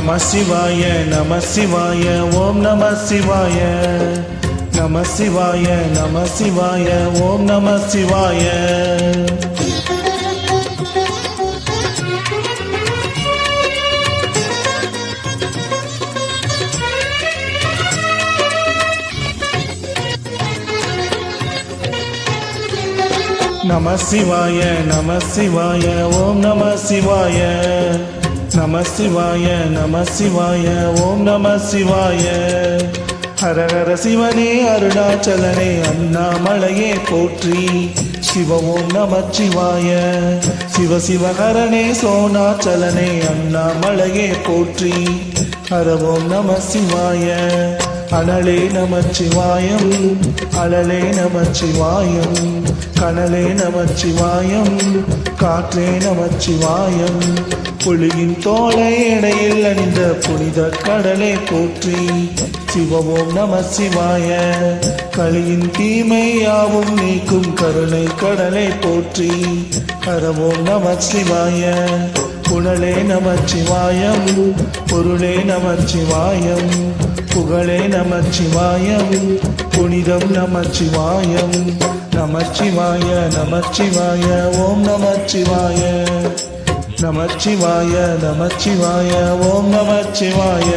நம சிவாய நம சிவாய ஓம் நம சிவாய நம சிவாய நம சிவாய ஓம் நம சிவாய நம சிவாய நம சிவாய ஓம் நம சிவாய நம சிவாய நம சிவாய ஓம் நம சிவாய ஹரஹர சிவனே அருணாச்சலனே அண்ணாமலையே போற்றி சிவ ஓம் நம சிவாய சிவ சிவஹரனே சோனாச்சலனே அண்ணாமலையே போற்றி ஹர ஓம் நம சிவாய அனலே நமச்சிவாயம் அலலே நமச்சிவாயம் கனலே நமச்சிவாயம் காற்றே நமச்சிவாயம் புலியின் தோளை இடையில் அணிந்த புனித கடலை போற்றி சிவவோம் நம சிவாய கலியின் தீமை யாவும் நீக்கும் கருணை கடலை போற்றி ஹரவோம் நம சிவாய புனலே நமச்சிவாயம் பொருளே நமச்சிவாயம் புகழே நமச்சிவாயம் புனிதம் நமச்சிவாயம் நமச்சிவாய நமச்சிவாய ஓம் நமச்சிவாய நமச்சிவாய நமச்சிவாய ஓம் நமச்சிவாய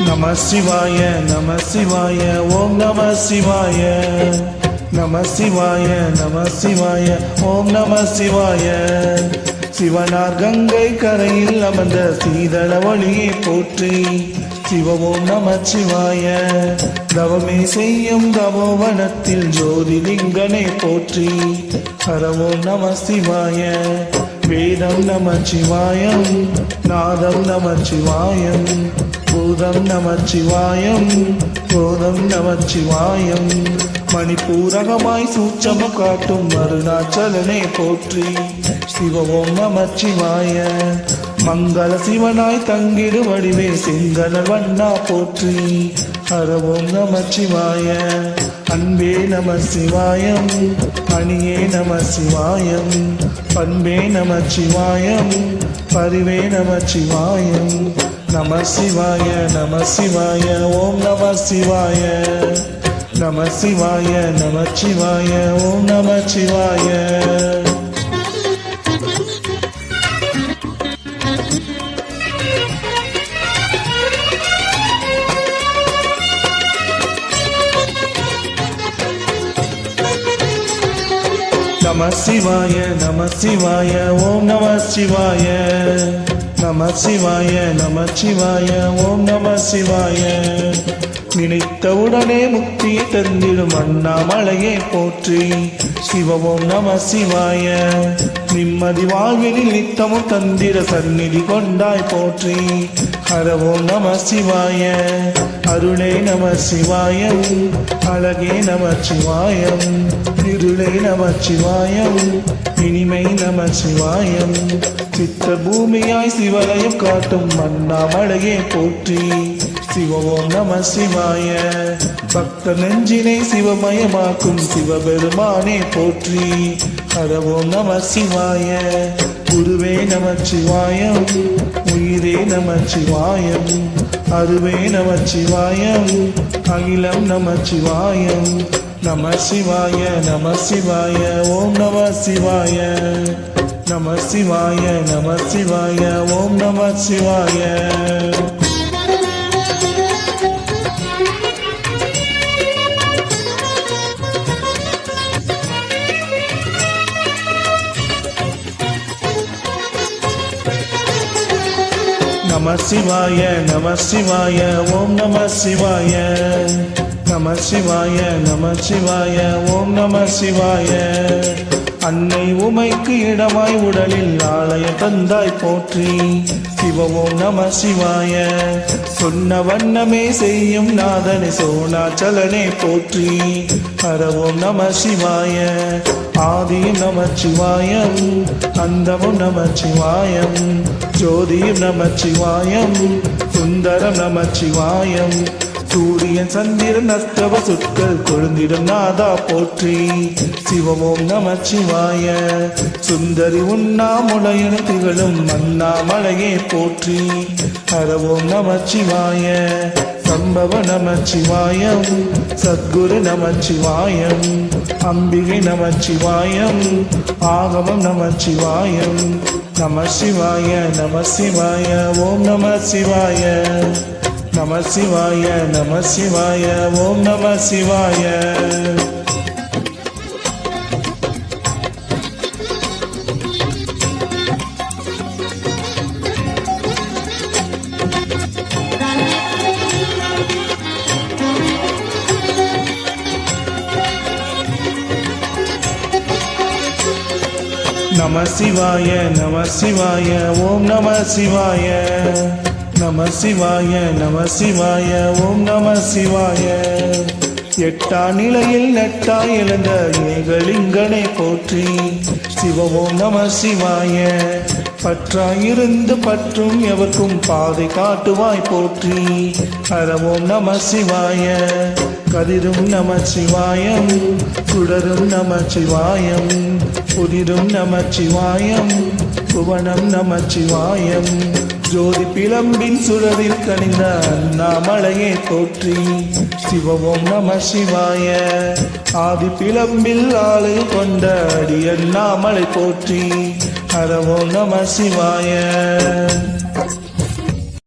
நம சிவாய நம சிவாய ஓம் நம சிவாய நம சிவாய நம சிவாய ஓம் நம சிவாய சிவனார் கங்கை கரையில் அமர்ந்த சீதள ஒளியை போற்றி சிவ ஓம் நம சிவாய தவமே செய்யும் தவோவனத்தில் ஜோதிலிங்கனை போற்றி ஹர ஓம் நம சிவாய வேதம் நம சிவாயம் நாதம் நம சிவாயம் பூதம் நமச்சிவாயம் போதம் நமச்சிவாயம் மணிப்பூரகமாய் சூட்சம காட்டும் அருணாச்சலனை போற்றி சிவவோம் நமச்சிவாய மங்கள சிவனாய் தங்கிடு வடிவே சிங்கள வண்ணா போற்றி ஹரவோம் நமச்சிவாய அன்பே நம சிவாயம் அணியே நம சிவாயம் பண்பே நமச்சிவாயம் பரிவே நமச்சிவாயம் நம சிவாய நம சிவாய ஓம் நம சிவாய நம சிவாய நம சிவாய ஓம் நம சிவாய நம சிவாய நம சிவாய ஓம் நம சிவாய நம சிவாய நம சிவாய ஓம் நம சிவாய நினைத்தவுடனே முக்தியை தந்திடும் அண்ணாமலையை போற்றி சிவவோம் நம சிவாய நிம்மதி வாழ்வினில் நித்தமும் தந்திர சந்நிதி கொண்டாய் போற்றி ஹரவோம் நம சிவாய அருளே நம சிவாயம் அழகே நம சிவாயம் இருளே நம சிவாயம் இனிமை நம சிவாயம் சித்த பூமியாய் சிவலயம் காட்டும் அண்ணாமலையை போற்றி சிவவோம் நம சிவாய பக்த நெஞ்சினை சிவமயமாக்கும் சிவபெருமானே போற்றி ஹரவோம் நம சிவாய குருவே நம சிவாயம் உயிரே நம சிவாயம் அருவே நம சிவாயம் அகிலம் நம சிவாயம் நம சிவாய நம சிவாய ஓம் நம சிவாய நம சிவாய நம சிவாய ஓம் நம சிவாய நம சிவாய நம சிவாய ஓம் நம சிவாய நம சிவாய நம சிவாய ஓம் நம சிவாய அன்னை உமைக்கு இடமாய் உடலில் ஆலய தந்தாய் போற்றி சிவ ஓம் நம சிவாய சொன்ன வண்ணமே செய்யும் நாதனை சோனாச்சலனை போற்றி. ஹரவோம் நம சிவாய. ஆதியும் நமச்சிவாயம், அந்தமும் நமச்சிவாயம், ஜோதியும் நமச்சிவாயம், சுந்தரம் நமச்சிவாயம். சூரியன் சந்திரன் அஸ்தவ சொற்கள் கொழுந்திடும் நாதா போற்றி. சிவமோம் நமச்சிவாய. சுந்தரி உண்ணாமுலையன திகழும் அண்ணாமலையே போற்றி. ஹரவோம் நமச்சிவாய. சம்பவ நமச்சிவாயம், சத்குரு நமச்சிவாயம், அம்பிகை நமச்சிவாயம், ஆகமம் நமச்சிவாயம். நம சிவாய நம சிவாய ஓம் நம சிவாய. நம சிவாய நம சிவாய ஓம் நம சிவாய. நம சிவாய நம சிவாய ஓம் நம சிவாய. நம சிவாய நம சிவாய ஓம் நம சிவாய. எட்டா நிலையில் நெட்டாய் எழுந்த ஏகலிங்கனை போற்றி. சிவமோம் நம சிவாய. பற்றாயிருந்து பற்றும் எவர்க்கும் பாதை காட்டுவாய் போற்றி. ஹரவோம் நம சிவாய. கதிரும் நம சிவாயம், சுடரும் நம சிவாயம், புதிரும் நம சிவாயம், புவனம் நம சிவாயம். ஜோதி பிளம்பின் சுடரில் கனிந்த அண்ணாமலையே போற்றி. சிவமோம் நம சிவாய. ஆதி பிளம்பில் ஆளை கொண்ட அடி அண்ணாமலை போற்றி. ஹரவோம் நம சிவாய.